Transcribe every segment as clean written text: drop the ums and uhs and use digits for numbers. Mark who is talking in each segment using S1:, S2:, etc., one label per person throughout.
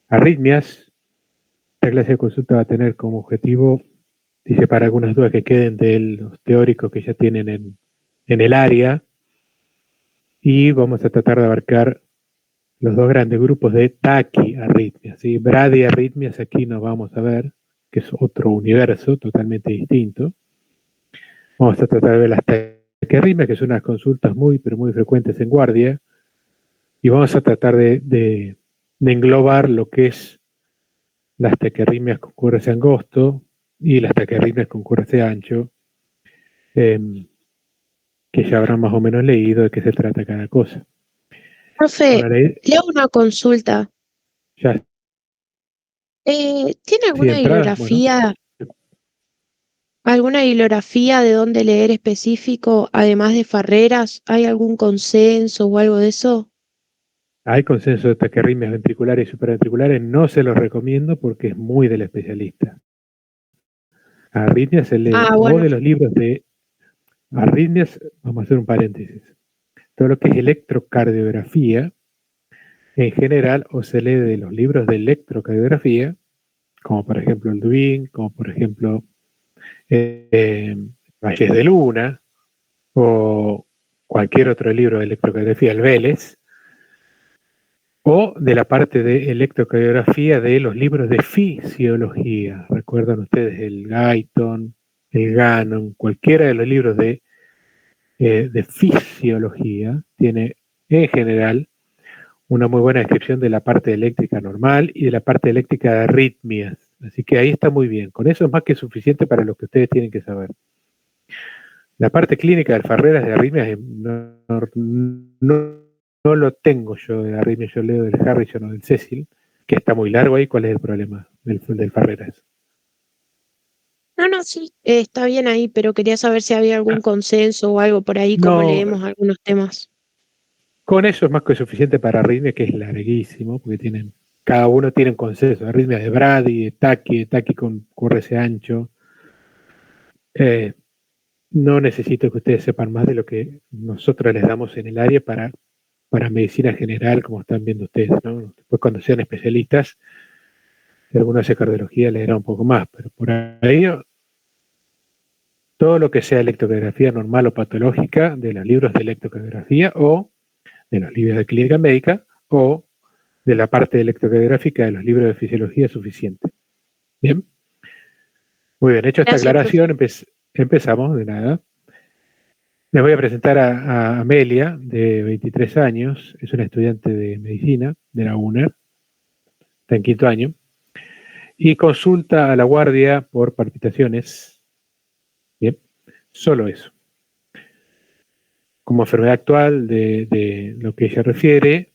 S1: arritmias. Esta clase de consulta va a tener como objetivo, dice, para algunas dudas que queden de los teóricos que ya tienen en el área, y vamos a tratar de abarcar los dos grandes grupos de taquiarritmias, ¿sí? Bradiarritmias aquí no vamos a ver, que es otro universo totalmente distinto. Vamos a tratar de ver las taquiarritmias, que son unas consultas muy, pero muy frecuentes en guardia, y vamos a tratar de englobar lo que es las taquiarritmias con QRS angosto y las taquiarritmias con QRS ancho, que ya habrán más o menos leído de qué se trata cada cosa.
S2: Profe, le hago una consulta.
S1: Ya.
S2: ¿Tiene
S1: Sí,
S2: alguna
S1: entrada, bueno.
S2: bibliografía de dónde leer específico, además de Farreras? ¿Hay algún consenso o algo de eso?
S1: Hay consenso de taquiarritmias ventriculares y supraventriculares, no se los recomiendo porque es muy del especialista. Arritmias se lee o
S2: Bueno.
S1: de los libros de arritmias, vamos a hacer un paréntesis. Todo lo que es electrocardiografía, en general, o se lee de los libros de electrocardiografía, como por ejemplo el Dubin, como por ejemplo Valles de Luna, o cualquier otro libro de electrocardiografía, el Vélez, o de la parte de electrocardiografía de los libros de fisiología. Recuerdan ustedes el Guyton, el Gannon, cualquiera de los libros de fisiología tiene en general una muy buena descripción de la parte eléctrica normal y de la parte eléctrica de arritmias. Así que ahí está muy bien. Con eso es más que suficiente para lo que ustedes tienen que saber. La parte clínica de Farreras de arritmias no lo tengo yo de arritmias, yo leo del Harrison o del Cecil, que está muy largo ahí. ¿Cuál es el problema del Farreras?
S2: No, sí, está bien ahí, pero quería saber si había algún consenso o algo por ahí, como
S1: No,
S2: leemos algunos temas.
S1: con eso es más que suficiente para arritmia, que es larguísimo, porque cada uno tiene un consenso. Arritmia de Brady, de Taki con QRS ancho. No necesito que ustedes sepan más de lo que nosotros les damos en el área para medicina general, como están viendo ustedes, ¿no? Después cuando sean especialistas, si alguno hace cardiología les dará un poco más, pero por ahí todo lo que sea electrocardiografía normal o patológica de los libros de electrocardiografía o de los libros de clínica médica o de la parte electrocardiográfica de los libros de fisiología es suficiente. Bien. Muy bien, hecho esta
S2: Gracias, profe.
S1: aclaración, empezamos de nada. Les voy a presentar a Amelia, de 23 años, es una estudiante de medicina de la UNER, está en quinto año, y consulta a la guardia por palpitaciones. Bien, solo eso. Como enfermedad actual de lo que ella refiere,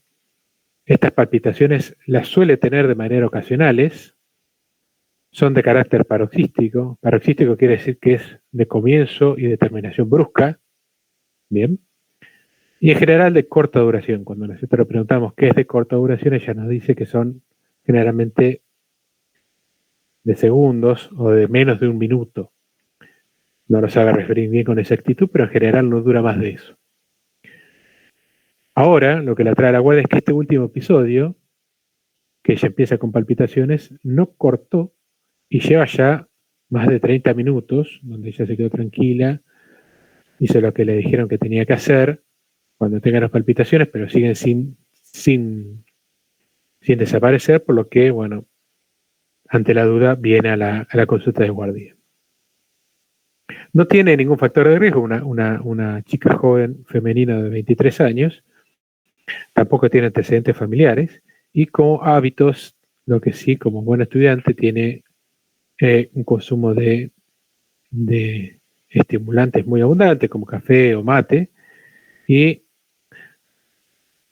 S1: estas palpitaciones las suele tener de manera ocasionales, son de carácter paroxístico. Paroxístico quiere decir que es de comienzo y de terminación brusca. Bien. Y en general de corta duración. Cuando nosotros le preguntamos qué es de corta duración, ella nos dice que son generalmente de segundos o de menos de un minuto. No lo sabe referir bien con exactitud, pero en general no dura más de eso. Ahora, lo que la trae a la guardia es que este último episodio, que ella empieza con palpitaciones, no cortó y lleva ya más de 30 minutos, donde ella se quedó tranquila, hizo lo que le dijeron que tenía que hacer cuando tenga las palpitaciones, pero siguen sin desaparecer, por lo que, bueno, ante la duda viene a la consulta de guardia. No tiene ningún factor de riesgo, una chica joven femenina de 23 años, tampoco tiene antecedentes familiares y como hábitos, lo que sí, como buen estudiante, tiene un consumo de estimulantes muy abundante, como café o mate, y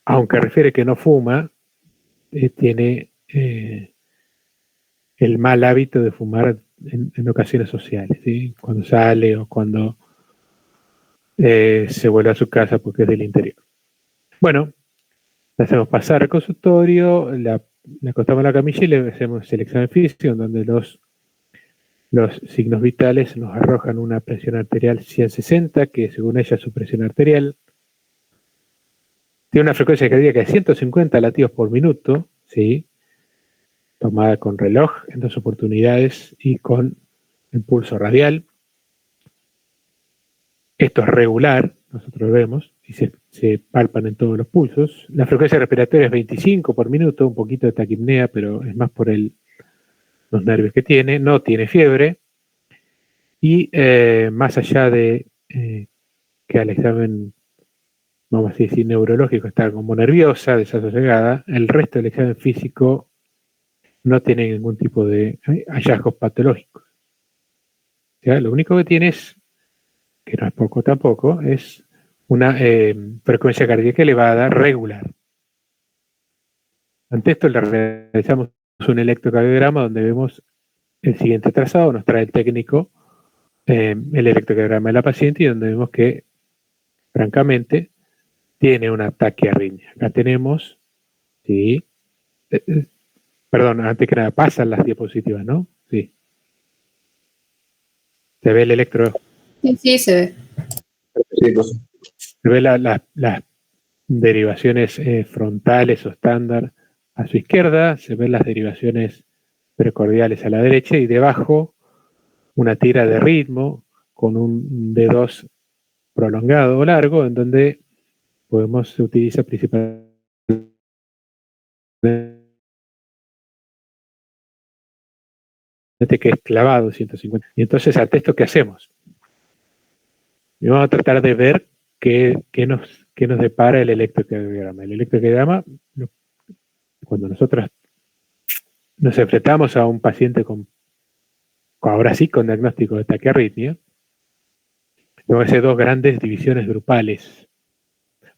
S1: aunque refiere que no fuma, tiene el mal hábito de fumar en ocasiones sociales, ¿sí? Cuando sale o cuando se vuelve a su casa porque es del interior. Bueno, la hacemos pasar al consultorio, la acostamos en la camilla y le hacemos el examen físico, en donde los signos vitales nos arrojan una presión arterial 160, que según ella es su presión arterial. Tiene una frecuencia cardíaca de 150 latidos por minuto, ¿sí? tomada con reloj en 2 oportunidades y con el pulso radial. Esto es regular, nosotros vemos, y se palpan en todos los pulsos. La frecuencia respiratoria es 25 por minuto, un poquito de taquipnea, pero es más por los nervios que tiene. No tiene fiebre. Y más allá de que al examen, vamos a decir, neurológico está como nerviosa, desasosegada, el resto del examen físico no tiene ningún tipo de hallazgos patológicos. O sea, lo único que tiene es, que no es poco tampoco, es una frecuencia cardíaca elevada regular. Ante esto le realizamos un electrocardiograma donde vemos el siguiente trazado, nos trae el técnico el electrocardiograma de la paciente y donde vemos que, francamente, tiene un ataque arritmia. Acá tenemos, sí, perdón, antes que nada, pasan las diapositivas, ¿no? Sí. ¿Se ve el electro?
S3: Sí, se ve.
S4: Sí, pues.
S1: Se ve las derivaciones frontales o estándar a su izquierda, se ven las derivaciones precordiales a la derecha y debajo una tira de ritmo con un D2 prolongado o largo en donde se utiliza principalmente que es clavado 150. Y entonces al texto, ¿qué hacemos? Y vamos a tratar de ver qué nos depara el electrocardiograma. El electrocardiograma, cuando nosotros nos enfrentamos a un paciente ahora sí con diagnóstico de taquiarritmia, tenemos que hacer 2 grandes divisiones grupales,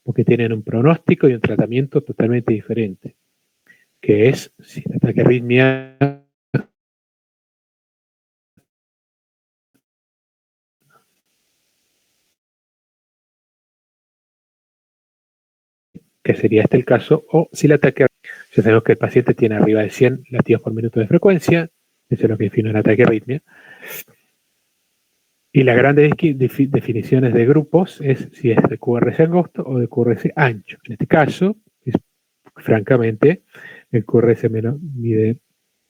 S1: porque tienen un pronóstico y un tratamiento totalmente diferente, que es si la taquiarritmia que sería este el caso, o si la taquiarritmia, ya sabemos que el paciente tiene arriba de 100 latidos por minuto de frecuencia, eso es lo que define una taquiarritmia. Y las grandes definiciones de grupos es si es de QRS angosto o de QRS ancho. En este caso, francamente, el QRS mide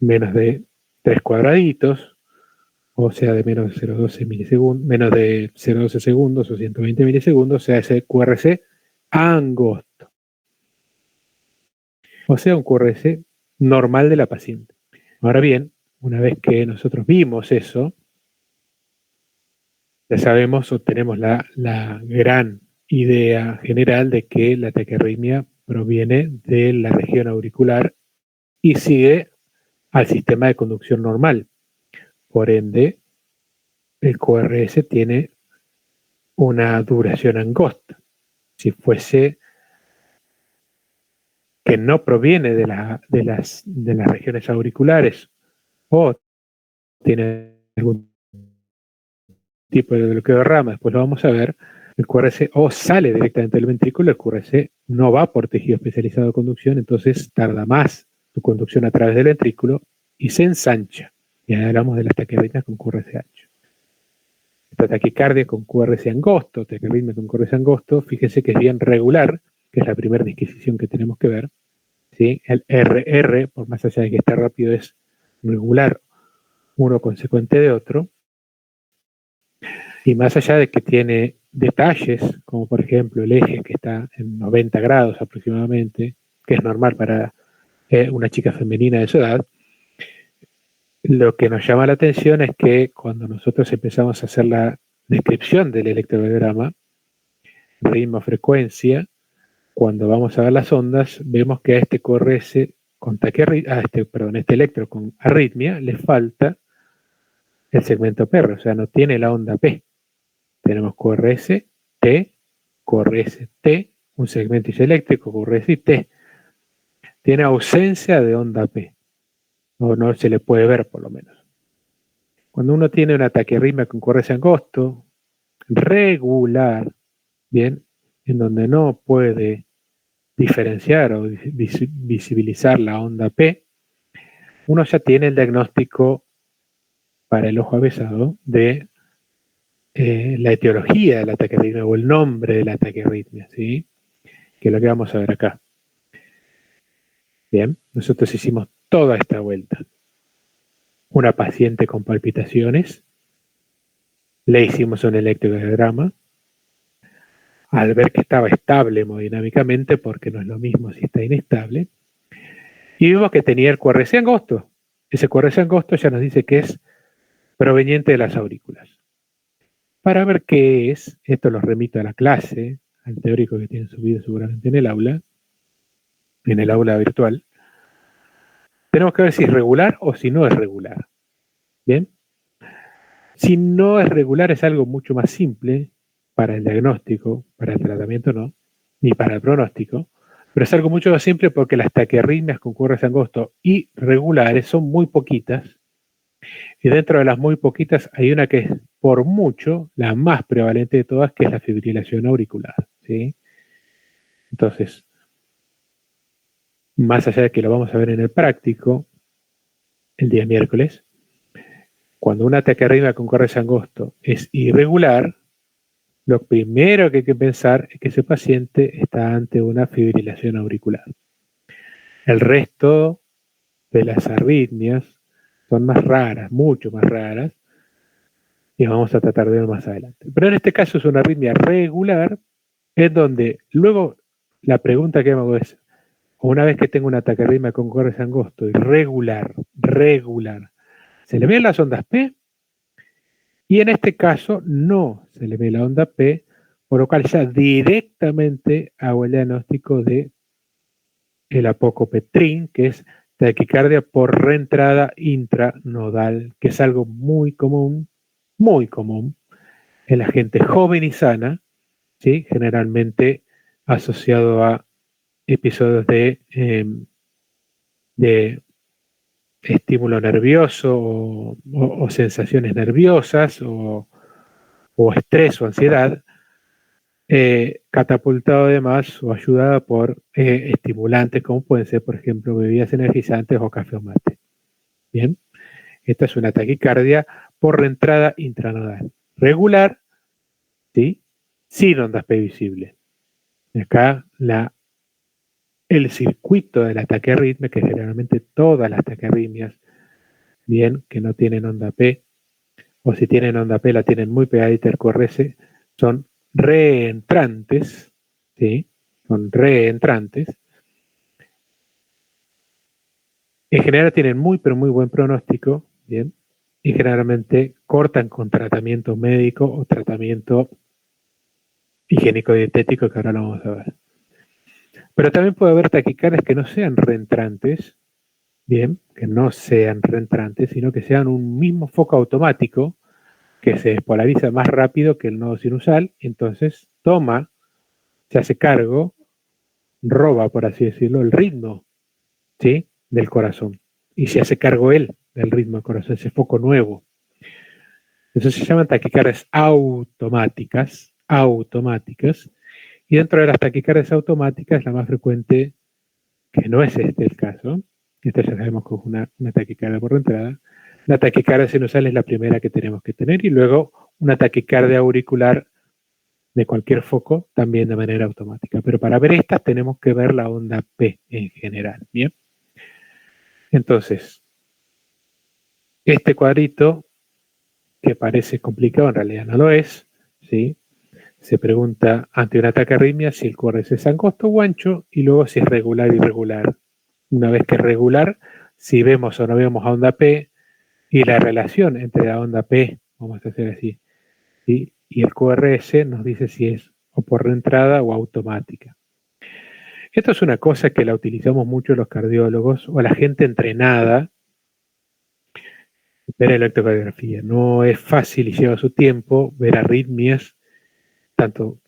S1: menos de 3 cuadraditos, o sea, de menos de 0,12 milisegundos, menos de 0,12 segundos o 120 milisegundos, o sea, ese QRS angosto. O sea, un QRS normal de la paciente. Ahora bien, una vez que nosotros vimos eso, ya sabemos o tenemos la gran idea general de que la taquiarritmia proviene de la región auricular y sigue al sistema de conducción normal. Por ende, el QRS tiene una duración angosta. Si fuese que no proviene de las regiones auriculares o tiene algún tipo de bloqueo de rama, después lo vamos a ver, el QRS o sale directamente del ventrículo, el QRS no va por tejido especializado de conducción, entonces tarda más su conducción a través del ventrículo y se ensancha. Y ahí hablamos de las taquiarritmias con QRS ancho. Esta taquicardia con QRS angosto, taquiarritmia con QRS angosto, fíjense que es bien regular, que es la primera disquisición que tenemos que ver. ¿Sí? El RR, por más allá de que esté rápido, es regular, uno consecuente de otro. Y más allá de que tiene detalles, como por ejemplo el eje que está en 90 grados aproximadamente, que es normal para una chica femenina de su edad, lo que nos llama la atención es que cuando nosotros empezamos a hacer la descripción del electrocardiograma, ritmo, frecuencia, cuando vamos a ver las ondas, vemos que a este QRS con este electro con arritmia le falta el segmento PR, o sea, no tiene la onda P. Tenemos QRS T, QRS T, un segmento isoeléctrico, QRS T. Tiene ausencia de onda P, o no se le puede ver por lo menos. Cuando uno tiene una taquiarritmia con QRS angosto, regular, bien, en donde no puede diferenciar o visibilizar la onda P, uno ya tiene el diagnóstico para el ojo avesado de la etiología de la taquiarritmia o el nombre de la taquiarritmia, ¿sí? Que es lo que vamos a ver acá. Bien, nosotros hicimos toda esta vuelta. Una paciente con palpitaciones, le hicimos un electrocardiograma, al ver que estaba estable hemodinámicamente, porque no es lo mismo si está inestable, y vimos que tenía el QRS angosto. Ese QRS angosto ya nos dice que es proveniente de las aurículas. Para ver qué es, esto los remito a la clase, al teórico que tienen subido seguramente en el aula virtual, tenemos que ver si es regular o si no es regular. ¿Bien? Si no es regular es algo mucho más simple para el diagnóstico, para el tratamiento no, ni para el pronóstico, pero es algo mucho más simple porque las taquiarritmias con QRS angosto y regulares son muy poquitas, y dentro de las muy poquitas hay una que es por mucho la más prevalente de todas, que es la fibrilación auricular, ¿sí? Entonces, más allá de que lo vamos a ver en el práctico, el día miércoles, cuando una taquiarritmia con QRS angosto es irregular, lo primero que hay que pensar es que ese paciente está ante una fibrilación auricular. El resto de las arritmias son más raras, mucho más raras, y vamos a tratar de ver más adelante. Pero en este caso es una arritmia regular, es donde luego la pregunta que me hago es, una vez que tengo una taquiarritmia con QRS angosto y regular, ¿se le ven las ondas P? Y en este caso no se le ve la onda P, por lo cual ya directamente hago el diagnóstico de el apocopetrin, que es taquicardia por reentrada intranodal, que es algo muy común en la gente joven y sana, ¿sí? Generalmente asociado a episodios de estímulo nervioso o sensaciones nerviosas o estrés o ansiedad, catapultado además o ayudada por estimulantes como pueden ser, por ejemplo, bebidas energizantes o café o mate. Bien, esta es una taquicardia por reentrada intranodal. Regular, ¿sí? Sin ondas P visible. Acá el circuito de la taquiarritmia, que generalmente todas las taquiarritmias, bien, que no tienen onda P, o si tienen onda P la tienen muy pegadita al QRS, son reentrantes, ¿sí? Son reentrantes. En general tienen muy, pero muy buen pronóstico, ¿bien? Y generalmente cortan con tratamiento médico o tratamiento higiénico-dietético, que ahora lo vamos a ver. Pero también puede haber taquicardias que no sean reentrantes, bien, que no sean reentrantes, sino que sean un mismo foco automático que se despolariza más rápido que el nodo sinusal, entonces se hace cargo, roba, por así decirlo, el ritmo, ¿sí? Del corazón. Y se hace cargo él del ritmo del corazón, ese foco nuevo. Eso se llaman taquicardias automáticas, y dentro de las taquicardias automáticas, la más frecuente, que no es este el caso, esta ya sabemos que es una taquicardia por entrada, la taquicardia sinusal es la primera que tenemos que tener, y luego una taquicardia auricular de cualquier foco, también de manera automática. Pero para ver estas tenemos que ver la onda P en general, ¿bien? Entonces, este cuadrito, que parece complicado, en realidad no lo es, ¿sí? Se pregunta ante una taquiarritmia si el QRS es angosto o ancho, y luego si es regular o irregular. Una vez que es regular, si vemos o no vemos a onda P, y la relación entre la onda P, vamos a hacer así, ¿sí? Y el QRS nos dice si es o por reentrada o automática. Esto es una cosa que la utilizamos mucho los cardiólogos o la gente entrenada ver electrocardiografía. No es fácil y lleva su tiempo ver arritmias, tanto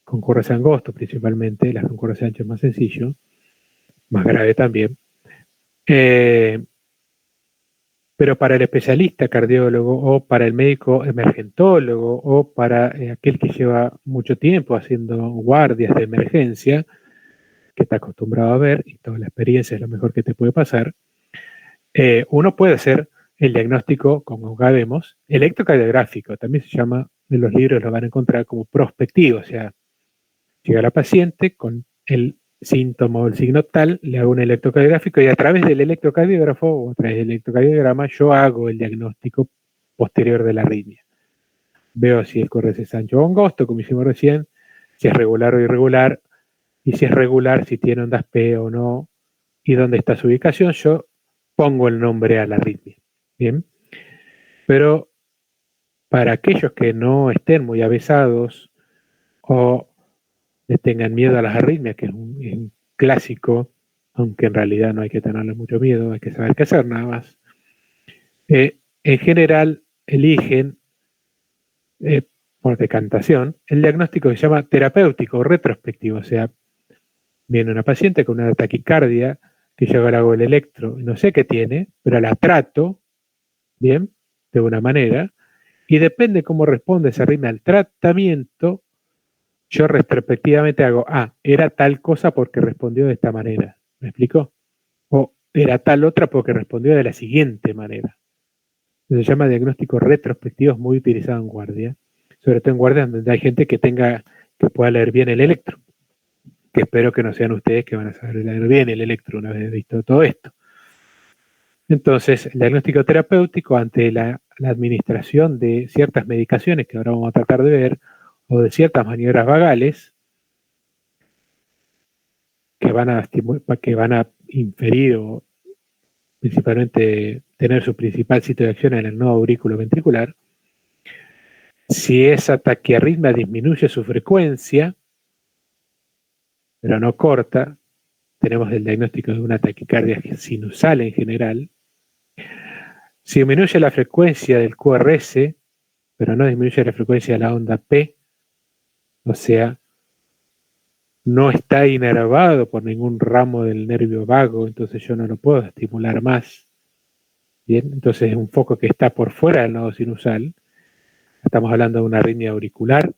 S1: con QRS angosto principalmente, las con QRS ancho es más sencillo, más grave también. Pero para el especialista cardiólogo o para el médico emergentólogo o para aquel que lleva mucho tiempo haciendo guardias de emergencia, que está acostumbrado a ver, y toda la experiencia es lo mejor que te puede pasar, uno puede hacer el diagnóstico, como acá vemos, electrocardiográfico, también se llama, en los libros lo van a encontrar como prospectivo, o sea, llega la paciente con síntoma o el signo tal, le hago un electrocardiográfico y a través del electrocardiógrafo o a través del electrocardiograma yo hago el diagnóstico posterior de la arritmia. Veo si el QRS es ancho o angosto, como hicimos recién, si es regular o irregular, y si es regular, si tiene ondas P o no, y dónde está su ubicación, yo pongo el nombre a la arritmia. Bien, pero para aquellos que no estén muy avesados o le tengan miedo a las arritmias, que es un clásico, aunque en realidad no hay que tenerle mucho miedo, hay que saber qué hacer nada más. En general eligen por decantación el diagnóstico que se llama terapéutico o retrospectivo, o sea, viene una paciente con una taquicardia que yo ahora hago el electro, no sé qué tiene, pero la trato, bien, de una manera, y depende cómo responde esa arritmia al tratamiento, yo retrospectivamente hago, era tal cosa porque respondió de esta manera, ¿me explico? O era tal otra porque respondió de la siguiente manera. Se llama diagnóstico retrospectivo, es muy utilizado en guardia, sobre todo en guardia donde hay gente que pueda leer bien el electro, que espero que no sean ustedes que van a saber leer bien el electro una vez visto todo esto. Entonces, el diagnóstico terapéutico ante la administración de ciertas medicaciones que ahora vamos a tratar de ver, o de ciertas maniobras vagales, que van a inferir o principalmente tener su principal sitio de acción en el nodo aurículo ventricular. Si esa taquiarritmia disminuye su frecuencia, pero no corta, tenemos el diagnóstico de una taquicardia sinusal en general. Si disminuye la frecuencia del QRS, pero no disminuye la frecuencia de la onda P, o sea, no está inervado por ningún ramo del nervio vago, entonces yo no lo puedo estimular más. Bien, entonces es un foco que está por fuera del nodo sinusal. Estamos hablando de una arritmia auricular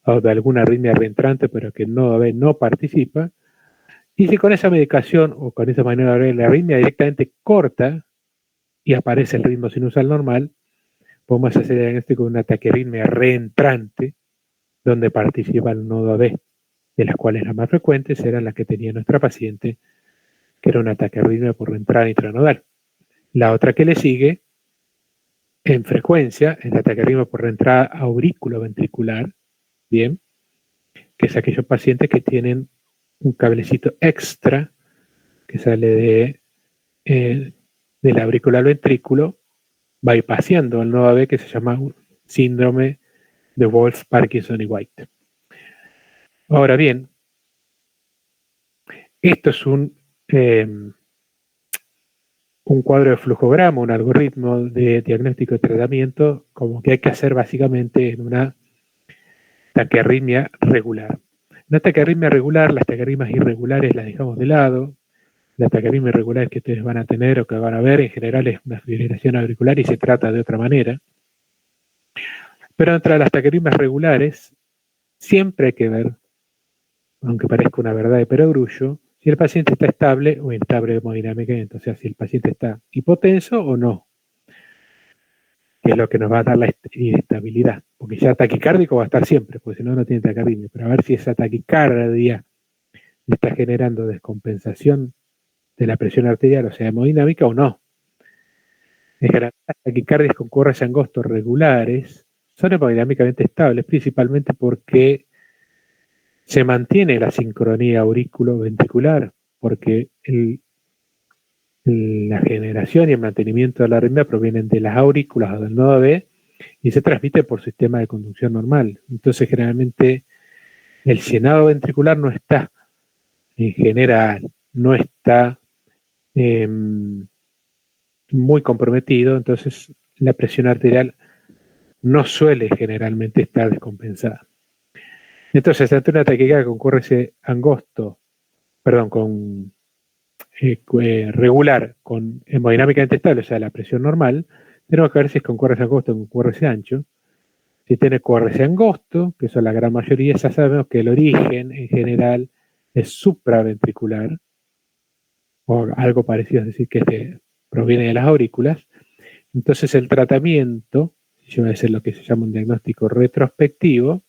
S1: o de alguna arritmia reentrante, pero que el nodo B no participa. Y si con esa medicación o con esa manera de la arritmia directamente corta y aparece el ritmo sinusal normal, podemos hacer el diagnóstico de una taquiarritmia reentrante, donde participa el nodo B, de las cuales las más frecuentes eran las que tenía nuestra paciente, que era una taquiarritmia por reentrada intranodal. La otra que le sigue en frecuencia es la taquiarritmia por reentrada aurículo-ventricular, bien, que es aquellos pacientes que tienen un cablecito extra que sale del auricular ventrículo, bypassando el nodo B, que se llama síndrome de Wolff, Parkinson y White. Ahora bien, esto es un cuadro de flujograma, un algoritmo de diagnóstico y tratamiento, como que hay que hacer básicamente en una taquiarritmia regular. Una taquiarritmia regular, las taquiarritmias irregulares las dejamos de lado. La taquiarritmia irregular que ustedes van a tener o que van a ver en general es una fibrilación auricular y se trata de otra manera. Pero entre las taquiarritmias regulares siempre hay que ver, aunque parezca una verdad de perogrullo, si el paciente está estable o inestable hemodinámicamente, o sea, si el paciente está hipotenso o no, que es lo que nos va a dar la inestabilidad, porque ya taquicárdico va a estar siempre, porque si no, no tiene taquiarritmia, pero a ver si esa taquicardia le está generando descompensación de la presión arterial, o sea, hemodinámica o no. En general, las taquicardias con QRS angostos regulares son hemodinámicamente estables, principalmente porque se mantiene la sincronía aurículo-ventricular, porque la generación y el mantenimiento de la arritmia provienen de las aurículas o del nodo B y se transmite por sistema de conducción normal. Entonces, generalmente, el llenado ventricular no está, en general, no está muy comprometido, entonces la presión arterial no suele generalmente estar descompensada. Entonces, ante una taquicardia con QRS angosto, perdón, con regular, con hemodinámicamente estable, o sea, la presión normal, tenemos que ver si es con QRS angosto o con QRS ancho. Si tiene QRS angosto, que son la gran mayoría, ya sabemos que el origen en general es supraventricular, o algo parecido, es decir, que proviene de las aurículas. Entonces el tratamiento, si yo voy a hacer lo que se llama un diagnóstico retrospectivo,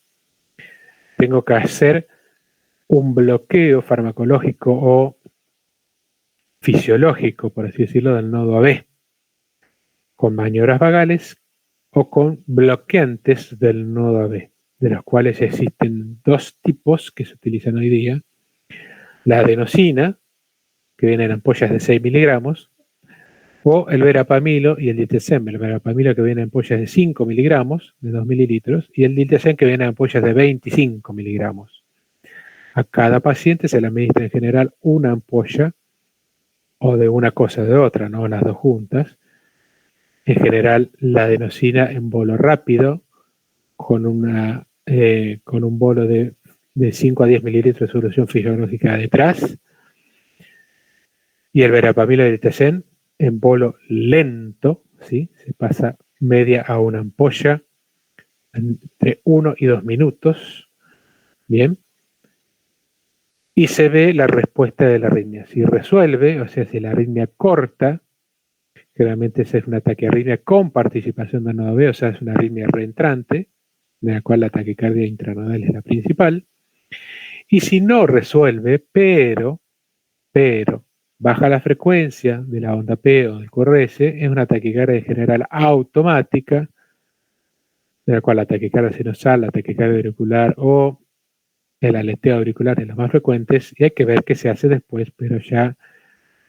S1: tengo que hacer un bloqueo farmacológico o fisiológico, por así decirlo, del nodo AB, con maniobras vagales o con bloqueantes del nodo AB, de los cuales existen dos tipos que se utilizan hoy día: la adenosina, que viene en ampollas de 6 miligramos, o el verapamilo y el diltiazem. El verapamilo que viene en ampollas de 5 miligramos, de 2 mililitros, y el diltiazem que viene en ampollas de 25 miligramos. A cada paciente se le administra en general una ampolla, o de una cosa o de otra, no las dos juntas. En general, la adenosina en bolo rápido, con un bolo de 5 a 10 mililitros de solución fisiológica detrás, y el verapamilo y el diltiazem en bolo lento, ¿sí? Se pasa media a una ampolla entre 1 y 2 minutos, ¿bien? Y se ve la respuesta de la arritmia. Si resuelve, o sea, si la arritmia corta, generalmente esa es una taquiarritmia con participación del nodo B, o sea, es una arritmia reentrante, de la cual la taquicardia intranodal es la principal. Y si no resuelve, pero baja la frecuencia de la onda P o del QRS, es una taquicardia en general automática, de la cual la taquicardia sinusal, la taquicardia auricular o el aleteo auricular es los más frecuentes, y hay que ver qué se hace después, pero ya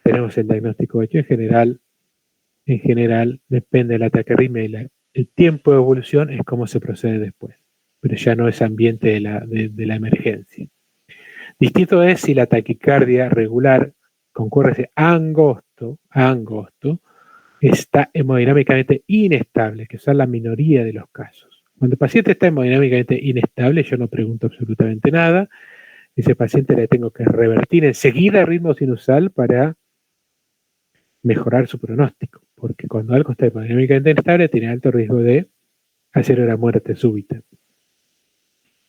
S1: tenemos el diagnóstico hecho. En general depende de la taquiarritmia y el tiempo de evolución es cómo se procede después, pero ya no es ambiente de la emergencia. Distinto es si la taquicardia regular con QRS angosto está hemodinámicamente inestable, que son la minoría de los casos. Cuando el paciente está hemodinámicamente inestable, yo no pregunto absolutamente nada. Ese paciente le tengo que revertir enseguida el ritmo sinusal para mejorar su pronóstico, porque cuando algo está hemodinámicamente inestable tiene alto riesgo de hacer una muerte súbita.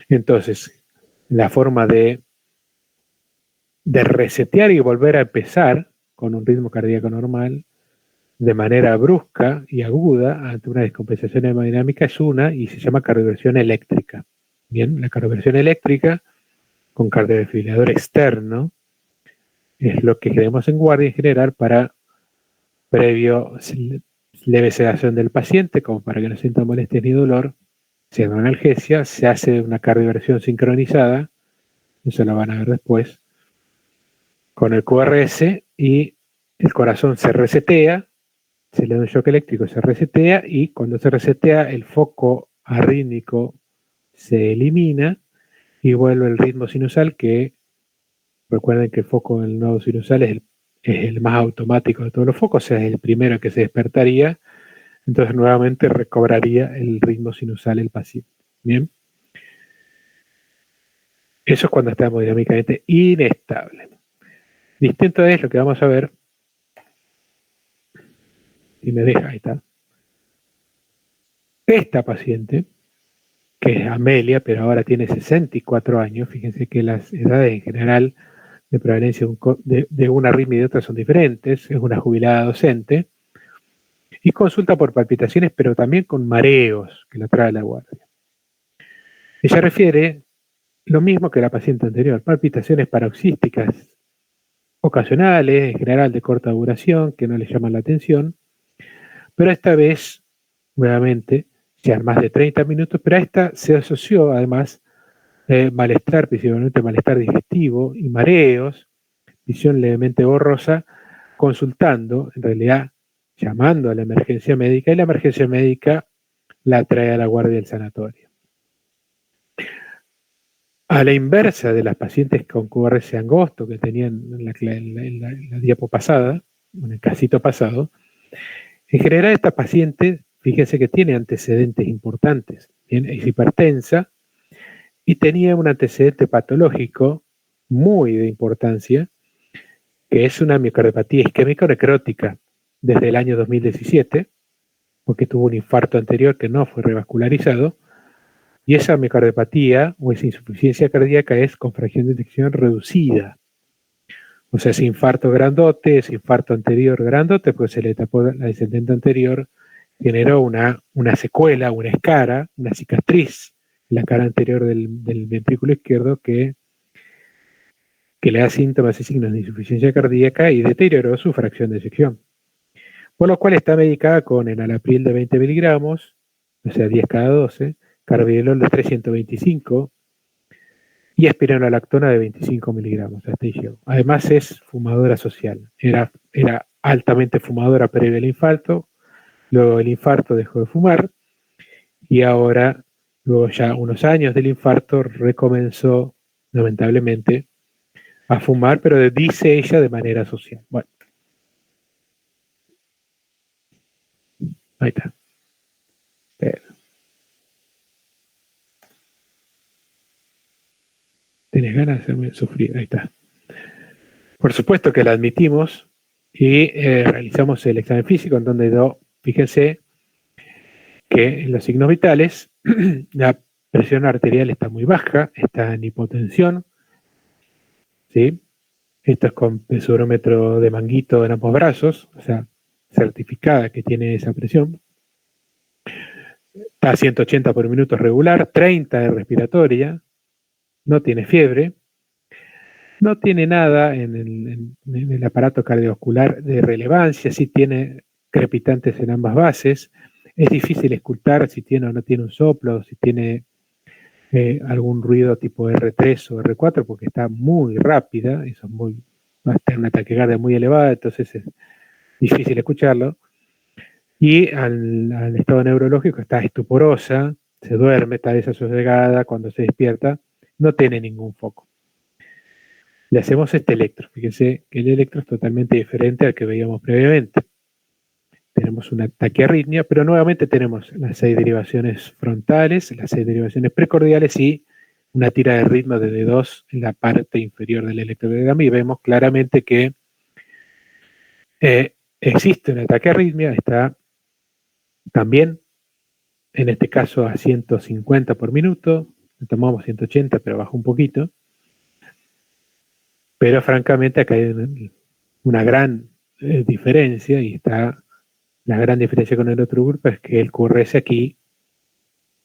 S1: Entonces, la forma de resetear y volver a empezar con un ritmo cardíaco normal de manera brusca y aguda ante una descompensación hemodinámica es una, y se llama cardioversión eléctrica. Bien, la cardioversión eléctrica con cardiodefibrilador externo es lo que queremos en guardia en general para previo leve sedación del paciente, como para que no sienta molestias ni dolor. Se da una analgesia, se hace una cardioversión sincronizada, eso lo van a ver después, con el QRS, y el corazón se resetea, se le da un shock eléctrico, se resetea, y cuando se resetea el foco arrítmico se elimina y vuelve el ritmo sinusal, que recuerden que el foco del nodo sinusal es el más automático de todos los focos, o sea, es el primero que se despertaría, entonces nuevamente recobraría el ritmo sinusal el paciente. Bien. Eso es cuando está hemodinámicamente inestable. Distinto es lo que vamos a ver. Si me deja, ahí está. Esta paciente, que es Amelia, pero ahora tiene 64 años, fíjense que las edades en general de prevalencia de una arritmia y de otra son diferentes, es una jubilada docente, y consulta por palpitaciones, pero también con mareos que la trae a la guardia. Ella refiere lo mismo que la paciente anterior, palpitaciones paroxísticas ocasionales, en general de corta duración, que no le llaman la atención, pero esta vez, nuevamente, ya más de 30 minutos, pero a esta se asoció además malestar, principalmente malestar digestivo y mareos, visión levemente borrosa, consultando, en realidad llamando a la emergencia médica, y la emergencia médica la trae a la guardia del sanatorio. A la inversa de las pacientes con QRS angosto que tenían en la diapo pasada, en el casito pasado, en general esta paciente, fíjense que tiene antecedentes importantes. Bien, es hipertensa y tenía un antecedente patológico muy de importancia, que es una miocardiopatía isquémica necrótica desde el año 2017, porque tuvo un infarto anterior que no fue revascularizado, y esa miocardiopatía o esa insuficiencia cardíaca es con fracción de eyección reducida. O sea, ese infarto grandote, ese infarto anterior grandote, pues se le tapó la descendente anterior, generó una secuela, una escara, una cicatriz en la cara anterior del ventrículo izquierdo que que le da síntomas y signos de insuficiencia cardíaca y deterioró su fracción de eyección. Por lo cual está medicada con enalapril de 20 miligramos, o sea, 10 cada 12, carvedilol de 325 y espironolactona de 25 miligramos. Hasta ahí llegó. Además es fumadora social. Era altamente fumadora previo al infarto, luego del infarto dejó de fumar y ahora, luego ya unos años del infarto, recomenzó, lamentablemente, a fumar, pero dice ella de manera social. Bueno, ahí está. ¿Tenés ganas de hacerme sufrir? Ahí está. Por supuesto que la admitimos y realizamos el examen físico en donde fíjense que en los signos vitales la presión arterial está muy baja, está en hipotensión, ¿sí? Esto es con pesorómetro de manguito en ambos brazos, o sea, certificada que tiene esa presión. Está a 180 por minuto regular, 30 de respiratoria, no tiene fiebre, no tiene nada en el aparato cardiovascular de relevancia, sí tiene crepitantes en ambas bases, es difícil escuchar si tiene o no tiene un soplo, si tiene algún ruido tipo R3 o R4, porque está muy rápida, eso es va a tener una taquicardia muy elevada, entonces es difícil escucharlo. Y al estado neurológico está estuporosa, se duerme, está desasosegada, cuando se despierta no tiene ningún foco. Le hacemos este electro. Fíjense que el electro es totalmente diferente al que veíamos previamente. Tenemos una taquiarritmia, pero nuevamente tenemos las 6 derivaciones frontales, las 6 derivaciones precordiales y una tira de ritmo de D2 en la parte inferior del electrocardiograma y vemos claramente que existe una taquiarritmia, está también en este caso a 150 por minuto, tomamos 180 pero bajó un poquito, pero francamente acá hay una gran diferencia y está la gran diferencia con el otro grupo es que el QRS aquí,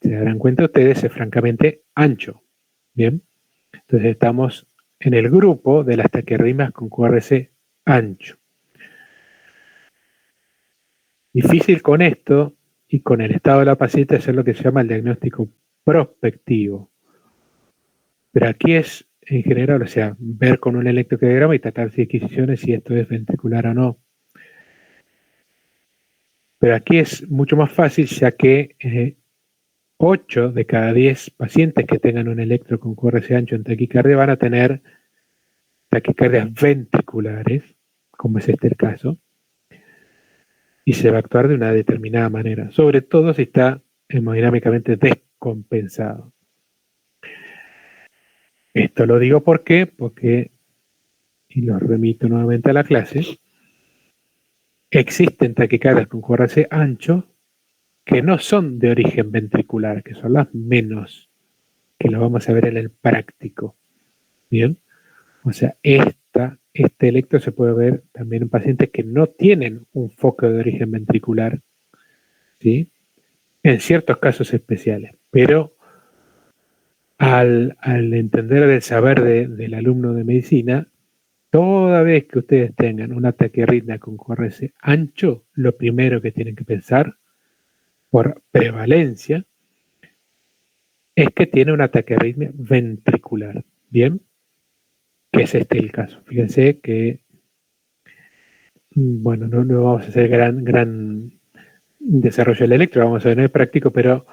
S1: se darán cuenta ustedes, es francamente ancho. Bien, entonces estamos en el grupo de las taquiarritmias con QRS ancho. Difícil con esto y con el estado de la paciente hacer lo que se llama el diagnóstico prospectivo. Pero aquí es en general, o sea, ver con un electrocardiograma y tratar de adquisiciones si esto es ventricular o no. Pero aquí es mucho más fácil ya que 8 de cada 10 pacientes que tengan un electro con QRS ancho en taquicardia van a tener taquicardias ventriculares, como es este el caso, y se va a actuar de una determinada manera, sobre todo si está hemodinámicamente descompensado. Esto lo digo porque, y los remito nuevamente a la clase, existen taquicardias con QRS ancho que no son de origen ventricular, que son las menos, que lo vamos a ver en el práctico. Bien, o sea, este electro se puede ver también en pacientes que no tienen un foco de origen ventricular, ¿sí? En ciertos casos especiales, pero al entender el saber del alumno de medicina, toda vez que ustedes tengan una taquiarritmia con QRS ancho, lo primero que tienen que pensar, por prevalencia, es que tiene una taquiarritmia ventricular. ¿Bien? Que es este el caso. Fíjense que, bueno, no vamos a hacer gran desarrollo del electro, vamos a ver en el práctico, pero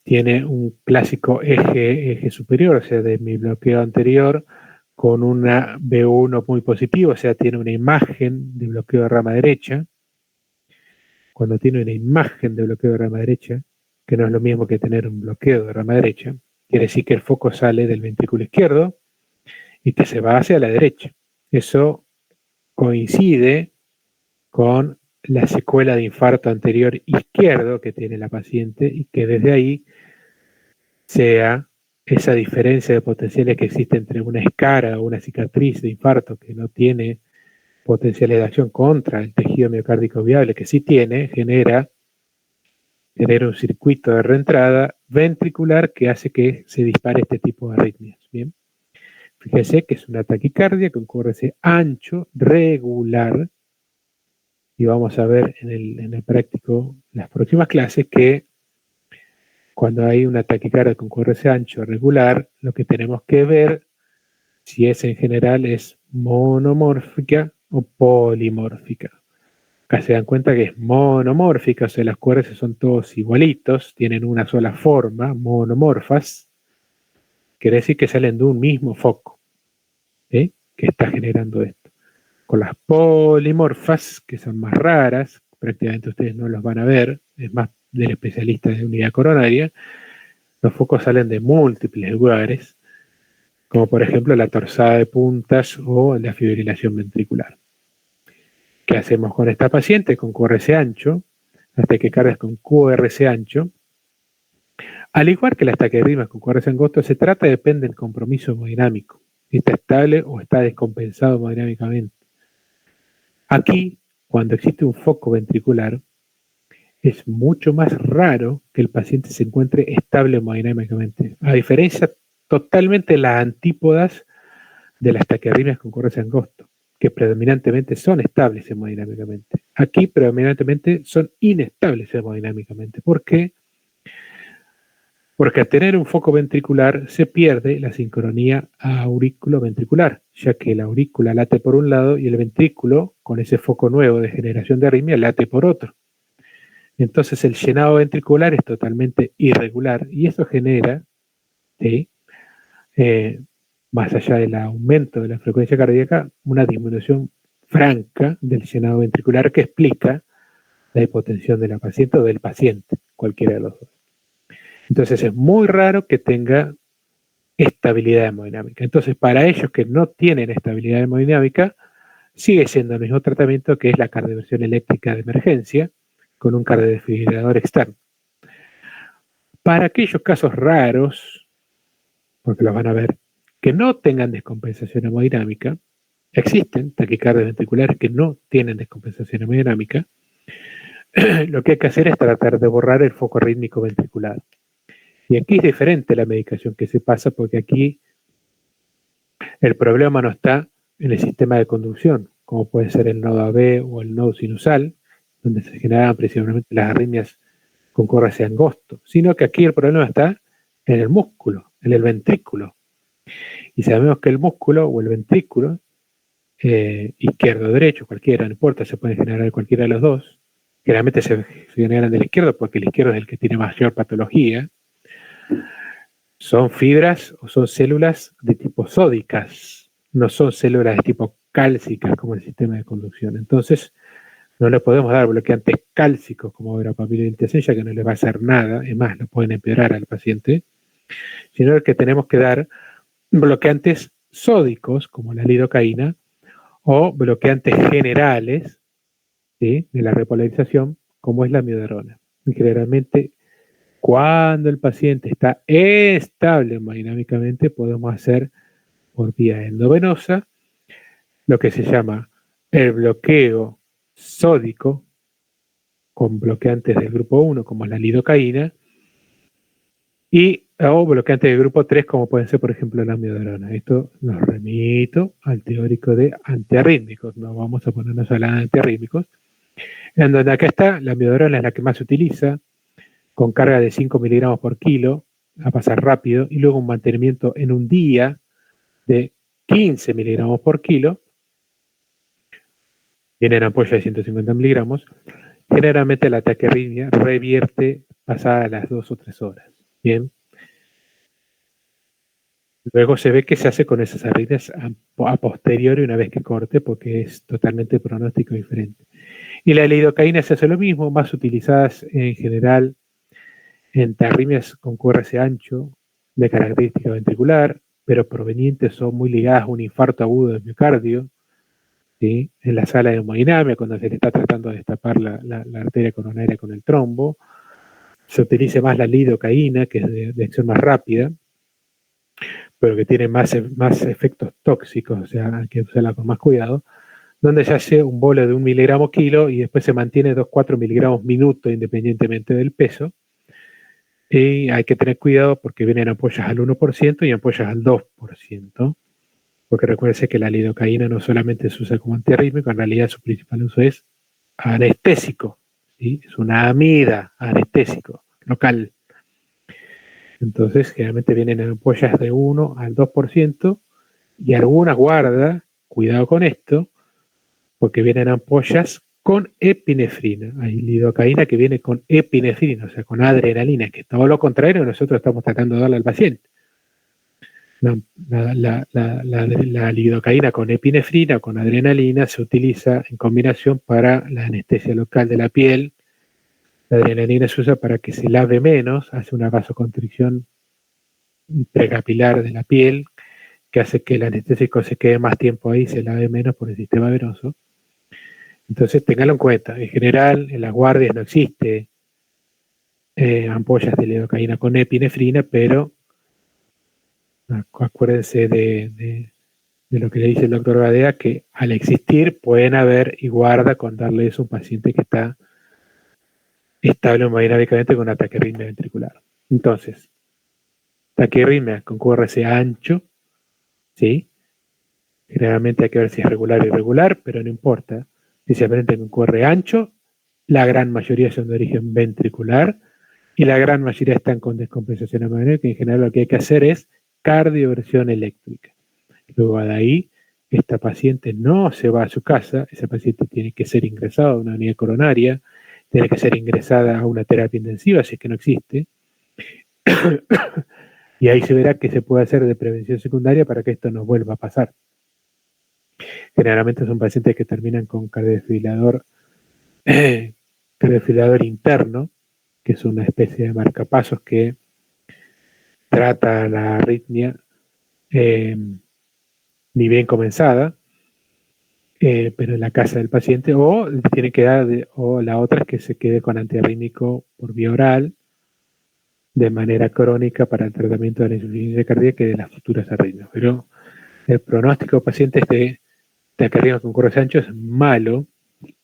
S1: tiene un clásico eje superior, o sea, de mi bloqueo anterior, con una B1 muy positivo, o sea, tiene una imagen de bloqueo de rama derecha. Cuando tiene una imagen de bloqueo de rama derecha, que no es lo mismo que tener un bloqueo de rama derecha, quiere decir que el foco sale del ventrículo izquierdo y que se va hacia la derecha. Eso coincide con la secuela de infarto anterior izquierdo que tiene la paciente y que desde ahí sea esa diferencia de potenciales que existe entre una escara o una cicatriz de infarto que no tiene potenciales de acción contra el tejido miocárdico viable, que sí tiene, genera un circuito de reentrada ventricular que hace que se dispare este tipo de arritmias. ¿Bien? Fíjese que es una taquicardia con QRS ancho, regular, y vamos a ver en el práctico, las próximas clases, que cuando hay una taquicardia con QRS ancho, regular, lo que tenemos que ver, si es en general, es monomórfica o polimórfica. Acá se dan cuenta que es monomórfica, o sea, las QRS son todos igualitos, tienen una sola forma, monomorfas, quiere decir que salen de un mismo foco, ¿sí? Que está generando esto. Con las polimorfas, que son más raras, prácticamente ustedes no los van a ver, es más del especialista de unidad coronaria, los focos salen de múltiples lugares, como por ejemplo la torsada de puntas o la fibrilación ventricular. ¿Qué hacemos con esta paciente? Con QRS ancho, hasta que cargas con QRS ancho. Al igual que las taquiarritmias con QRS angosto, se trata depende del compromiso hemodinámico. Si está estable o está descompensado hemodinámicamente. Aquí, cuando existe un foco ventricular, es mucho más raro que el paciente se encuentre estable hemodinámicamente. A diferencia totalmente las antípodas de las taquiarritmias con QRS angosto, que predominantemente son estables hemodinámicamente. Aquí predominantemente son inestables hemodinámicamente. ¿Por qué? Porque al tener un foco ventricular se pierde la sincronía aurículo-ventricular, ya que la aurícula late por un lado y el ventrículo, con ese foco nuevo de generación de arritmia, late por otro. Entonces el llenado ventricular es totalmente irregular y eso genera, ¿sí? Más allá del aumento de la frecuencia cardíaca, una disminución franca del llenado ventricular que explica la hipotensión de la paciente o del paciente, cualquiera de los dos. Entonces es muy raro que tenga estabilidad hemodinámica. Entonces, para ellos que no tienen estabilidad hemodinámica, sigue siendo el mismo tratamiento que es la cardioversión eléctrica de emergencia con un cardiodesfibrilador externo. Para aquellos casos raros, porque los van a ver, que no tengan descompensación hemodinámica, existen taquicardias ventriculares que no tienen descompensación hemodinámica, lo que hay que hacer es tratar de borrar el foco rítmico ventricular. Y aquí es diferente la medicación que se pasa porque aquí el problema no está en el sistema de conducción, como puede ser el nodo AB o el nodo sinusal, donde se generan principalmente las arritmias con QRS angosto, sino que aquí el problema está en el músculo, en el ventrículo. Y sabemos que el músculo o el ventrículo, izquierdo o derecho, cualquiera, no importa, se puede generar cualquiera de los dos. Generalmente se generan del izquierdo porque el izquierdo es el que tiene mayor patología. Son fibras o son células de tipo sódicas, no son células de tipo cálcicas como el sistema de conducción. Entonces, no le podemos dar bloqueantes cálcicos como verapamil y ya que no le va a hacer nada, es más, lo pueden empeorar al paciente, sino que tenemos que dar bloqueantes sódicos como la lidocaína o bloqueantes generales, ¿sí?, de la repolarización como es la amiodarona. Y generalmente cuando el paciente está estable hemodinámicamente, podemos hacer por vía endovenosa lo que se llama el bloqueo sódico con bloqueantes del grupo 1 como la lidocaína o bloqueantes del grupo 3 como pueden ser por ejemplo la amiodarona. Esto nos remito al teórico de antiarrítmicos, no vamos a ponernos a hablar de antiarrítmicos, en donde acá está la amiodarona, es la que más se utiliza, con carga de 5 miligramos por kilo, a pasar rápido, y luego un mantenimiento en un día de 15 miligramos por kilo, viene en ampolla de 150 miligramos, generalmente la taquiarritmia revierte pasada las 2 o 3 horas. Bien. Luego se ve que se hace con esas arritmias a posteriori una vez que corte, porque es totalmente pronóstico diferente. Y la lidocaína se hace lo mismo, más utilizadas en general en arritmias con QRS ancho de característica ventricular, pero provenientes o muy ligadas a un infarto agudo del miocardio, ¿sí?, en la sala de hemodinamia, cuando se le está tratando de destapar la arteria coronaria con el trombo. Se utiliza más la lidocaína, que es de acción más rápida, pero que tiene más efectos tóxicos, o sea, hay que usarla con más cuidado, donde se hace un bolo de 1 miligramo kilo y después se mantiene 2-4 miligramos minuto independientemente del peso. Y hay que tener cuidado porque vienen ampollas al 1% y ampollas al 2%. porque recuérdense que la lidocaína no solamente se usa como antiarrítmico, en realidad su principal uso es anestésico, ¿sí? Es una amida anestésico local. Entonces, generalmente vienen en ampollas de 1 al 2%, y algunas guarda, cuidado con esto, porque vienen ampollas con epinefrina. Hay lidocaína que viene con epinefrina, o sea, con adrenalina, que es todo lo contrario nosotros estamos tratando de darle al paciente. La lidocaína con epinefrina o con adrenalina se utiliza en combinación para la anestesia local de la piel. La adrenalina se usa para que se lave menos, hace una vasoconstricción precapilar de la piel, que hace que el anestésico se quede más tiempo ahí, se lave menos por el sistema venoso. Entonces, ténganlo en cuenta. En general, en las guardias no existe ampollas de lidocaína con epinefrina, pero acuérdense de lo que le dice el doctor Badea, que al existir pueden haber y guarda con darle eso a un paciente que está estable hemodinámicamente con ataque arritmia ventricular. Entonces, taquirritmia con QRS ancho, ¿sí? Generalmente hay que ver si es regular o irregular, pero no importa. Si se presenta con QR ancho, la gran mayoría son de origen ventricular y la gran mayoría están con descompensación hemodinámica, que en general lo que hay que hacer es cardioversión eléctrica. Luego de ahí, esta paciente no se va a su casa, esa paciente tiene que ser ingresada a una unidad coronaria, tiene que ser ingresada a una terapia intensiva, si es que no existe, y ahí se verá qué se puede hacer de prevención secundaria para que esto no vuelva a pasar. Generalmente son pacientes que terminan con cardiofibrilador interno, que es una especie de marcapasos que trata la arritmia ni bien comenzada, pero en la casa del paciente, o tiene que dar, o la otra es que se quede con antiarrítmico por vía oral de manera crónica para el tratamiento de la insuficiencia cardíaca y de las futuras arritmias. Pero el pronóstico de pacientes de arritmia con QRS ancho es malo,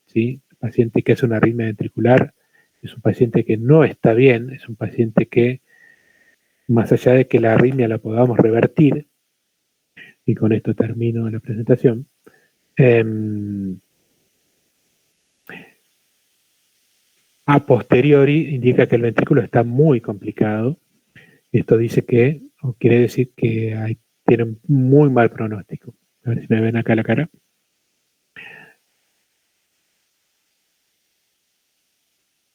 S1: ¿sí? El paciente que hace una arritmia ventricular es un paciente que no está bien, es un paciente que, más allá de que la arritmia la podamos revertir, y con esto termino la presentación, a posteriori indica que el ventrículo está muy complicado. Esto dice que, o quiere decir que tiene un muy mal pronóstico. A ver si me ven acá la cara.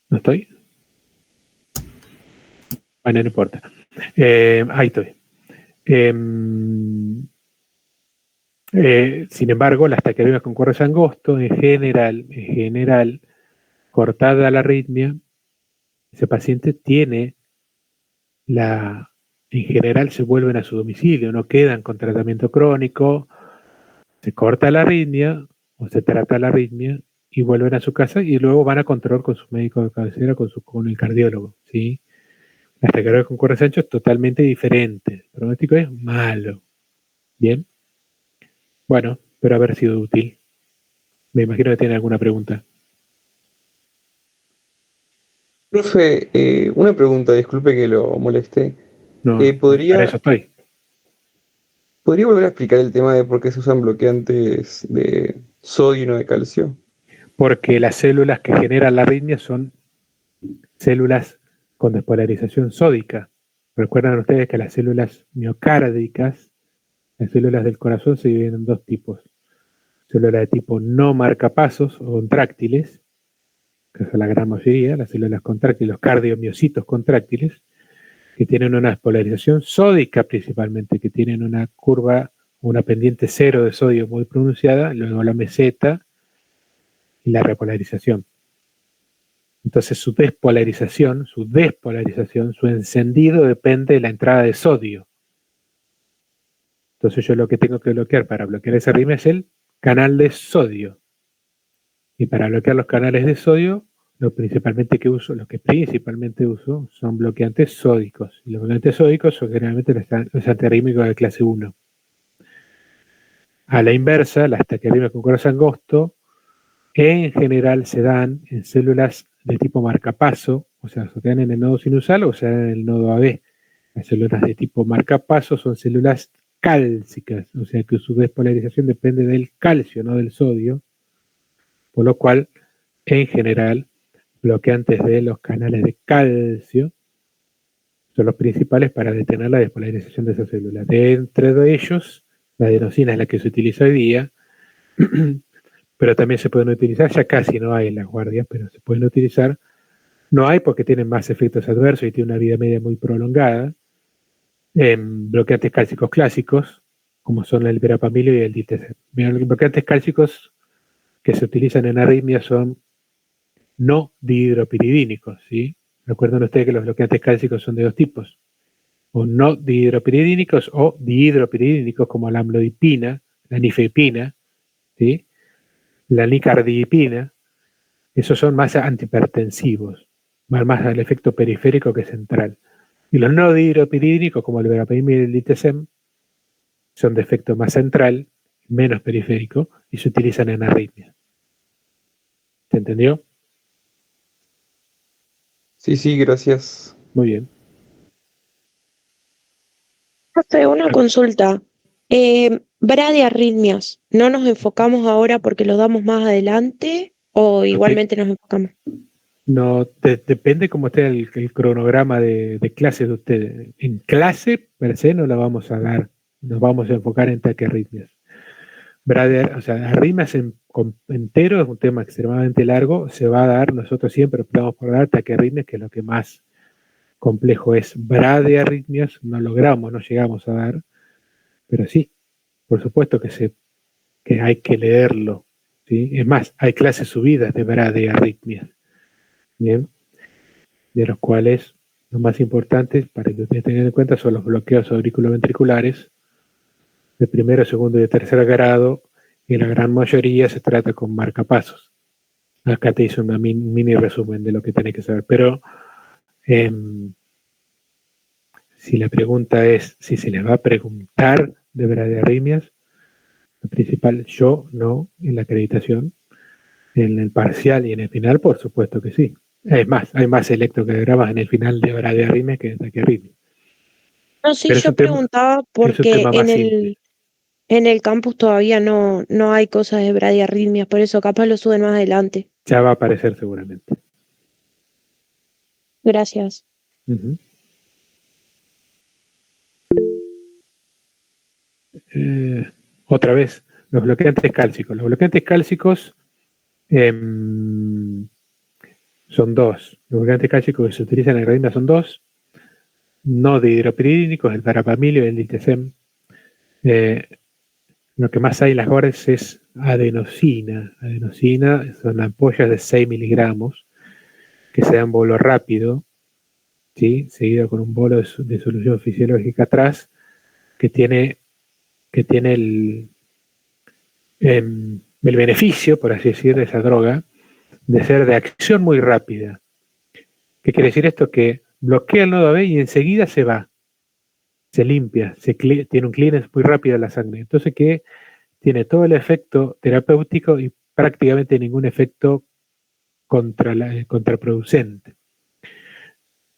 S1: ¿No estoy? Bueno, no importa. Ahí estoy. Sin embargo, las taquiarritmias con QRS angosto, en general, cortada la arritmia, ese paciente tiene en general se vuelven a su domicilio, no quedan con tratamiento crónico, se corta la arritmia o se trata la arritmia y vuelven a su casa y luego van a control con su médico de cabecera, con el cardiólogo, ¿sí? La taquicardia con QRS ancho es totalmente diferente, el pronóstico es malo. Bien, bueno, espero haber sido útil. Me imagino que tiene alguna pregunta.
S3: Profe, una pregunta, disculpe que lo moleste.
S1: No, para eso estoy.
S3: ¿Podría volver a explicar el tema de por qué se usan bloqueantes de sodio y no de calcio?
S1: Porque las células que generan la arritmia son células con despolarización sódica. Recuerdan ustedes que las células miocárdicas, las células del corazón, se dividen en dos tipos. Células de tipo no marcapasos o contráctiles, que es la gran mayoría, las células contráctiles, los cardiomiocitos contráctiles, que tienen una despolarización sódica principalmente, que tienen una curva, una pendiente cero de sodio muy pronunciada, luego la meseta y la repolarización. Entonces su despolarización, su encendido depende de la entrada de sodio. Entonces yo lo que tengo que bloquear para bloquear esa arritmia es el canal de sodio. Y para bloquear los canales de sodio, lo que principalmente uso son bloqueantes sódicos. Y los bloqueantes sódicos son generalmente los antiarrítmicos de clase 1. A la inversa, las taquiarritmias con QRS angosto en general se dan en células de tipo marcapaso, o sea, se dan en el nodo sinusal o se dan en el nodo AB. Las células de tipo marcapaso son células cálcicas, o sea que su despolarización depende del calcio, no del sodio, por lo cual, en general, bloqueantes de los canales de calcio son los principales para detener la despolarización de esas células. De entre de ellos, la adenosina es la que se utiliza hoy día, pero también se pueden utilizar, ya casi no hay en las guardias, pero se pueden utilizar. No hay porque tienen más efectos adversos y tienen una vida media muy prolongada. Bloqueantes cálcicos clásicos, como son el verapamilo y el diltiazem. Los bloqueantes cálcicos que se utilizan en arritmias son no dihidropiridínicos, ¿sí? Recuerden ustedes que los bloqueantes cálcicos son de dos tipos, o no dihidropiridínicos o dihidropiridínicos, como la amlodipina, la nifedipina, ¿sí? La nicardipina. Esos son más antihipertensivos, más al efecto periférico que central. Y los no dihidropiridínicos, como el verapamilo y el diltiazem, son de efecto más central, menos periférico, y se utilizan en arritmias. ¿Se entendió?
S3: Sí, gracias.
S1: Muy bien.
S2: Profe, una consulta. Bradiarritmias, ¿no nos enfocamos ahora porque lo damos más adelante o igualmente nos enfocamos?
S1: No, depende cómo esté el cronograma de clases de ustedes. En clase, per se, no la vamos a dar. Nos vamos a enfocar en taquiarritmias. O sea, arritmias entero es un tema extremadamente largo. Se va a dar, nosotros siempre optamos por dar taquiarritmias, que es lo que más complejo es. Bradiarritmias no logramos, no llegamos a dar, pero sí, por supuesto que hay que leerlo, ¿sí? Es más, hay clases subidas de bradiarritmias, ¿bien? De los cuales los más importantes, para que ustedes tengan en cuenta, son los bloqueos auriculoventriculares de primero, segundo y de tercer grado, y la gran mayoría se trata con marcapasos. Acá te hice un mini resumen de lo que tenés que saber, pero si la pregunta es si se les va a preguntar de bradiarritmias, lo principal, yo no, en la acreditación, en el parcial y en el final, por supuesto que sí. Es más, hay más electrocardiogramas en el final de bradiarritmias que de taquiarritmias.
S2: No, sí,
S1: Pero es
S2: yo
S1: un tema,
S2: preguntaba
S1: es un
S2: porque
S1: tema más simple.
S2: en el campus todavía no hay cosas de bradiarritmias, por eso capaz lo suben más adelante.
S1: Ya va a aparecer seguramente.
S2: Gracias.
S1: Uh-huh. Otra vez, los bloqueantes cálcicos. Los bloqueantes cálcicos son dos. Los bloqueantes cálcicos que se utilizan en arritmias son dos. No dihidropiridínicos, el verapamilo y el diltiazem. Lo que más hay en las guardias es adenosina. Adenosina son ampollas de 6 miligramos que se dan bolo rápido, ¿sí? Seguido con un bolo de solución fisiológica atrás, que tiene el beneficio, por así decir, de esa droga, de ser de acción muy rápida. ¿Qué quiere decir esto? Que bloquea el nodo B y enseguida se va, se limpia, tiene un clearance muy rápido de la sangre. Entonces que tiene todo el efecto terapéutico y prácticamente ningún efecto contraproducente.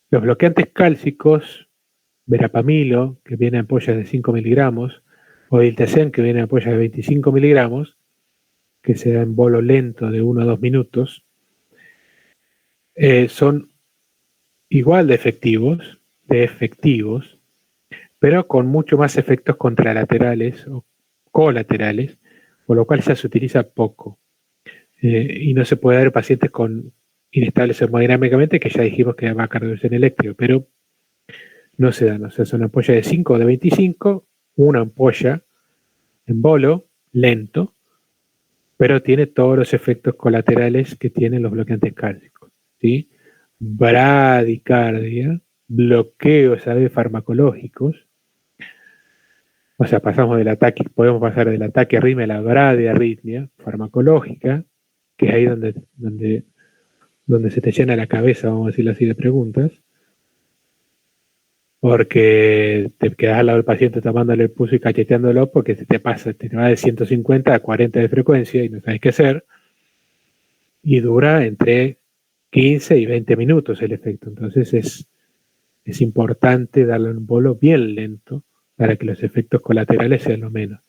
S1: Los bloqueantes cálcicos, verapamilo, que viene en ampollas de 5 miligramos, o diltiazem, que viene en ampollas de 25 miligramos, que se da en bolo lento de 1 a 2 minutos, son igual de efectivos, pero con mucho más efectos contralaterales o colaterales, por lo cual ya se utiliza poco. Y no se puede dar a pacientes con inestables hemodinámicamente, que ya dijimos que va a cardioversión eléctrico, pero no se dan. O sea, son ampollas de 5 o de 25, una ampolla en bolo, lento, pero tiene todos los efectos colaterales que tienen los bloqueantes cálcicos, ¿sí? Bradicardia, bloqueos farmacológicos, o sea, podemos pasar del ataque arritmia a la bradiarritmia farmacológica, que es ahí donde se te llena la cabeza, vamos a decirlo así, de preguntas, porque te quedas al lado del paciente tomándole el pulso y cacheteándolo porque se te va de 150 a 40 de frecuencia y no sabes qué hacer, y dura entre 15 y 20 minutos el efecto. Entonces es importante darle un bolo bien lento para que los efectos colaterales sean lo menos.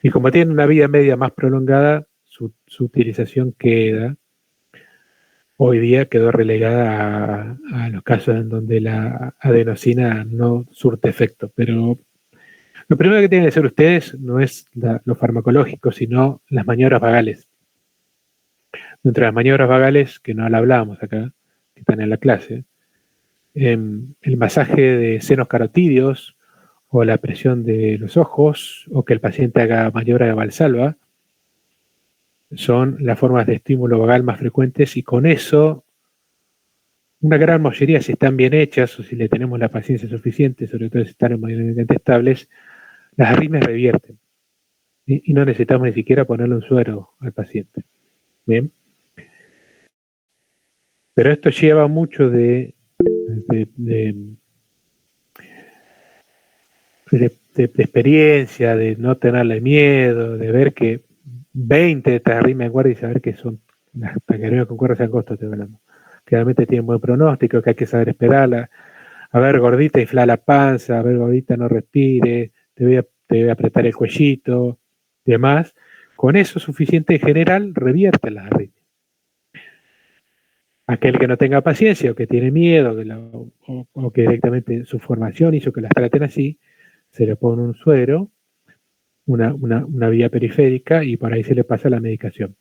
S1: Y como tienen una vida media más prolongada, su utilización hoy día quedó relegada a los casos en donde la adenosina no surte efecto. Pero lo primero que tienen que hacer ustedes no es lo farmacológico, sino las maniobras vagales. Dentro de las maniobras vagales, que no la hablábamos acá, que están en la clase, el masaje de senos carotídeos o la presión de los ojos o que el paciente haga maniobra de Valsalva son las formas de estímulo vagal más frecuentes y con eso una gran mayoría, si están bien hechas o si le tenemos la paciencia suficiente, sobre todo si están hemodinámicamente estables, las arritmias revierten y no necesitamos ni siquiera ponerle un suero al paciente. Bien. Pero esto lleva mucho de experiencia, de no tenerle miedo, de ver que 20 de estas arritmias de guardia y saber que son las taquicardias con cuerdas angostas, estoy hablando. Que realmente tienen buen pronóstico, que hay que saber esperarla. A ver, gordita, infla la panza, a ver, gordita, no respire, te voy a apretar el cuellito, demás. Con eso suficiente en general revierte las arritmias. Aquel que no tenga paciencia o que tiene miedo o que directamente su formación hizo que las traten así, se le pone un suero, una vía periférica y por ahí se le pasa la medicación.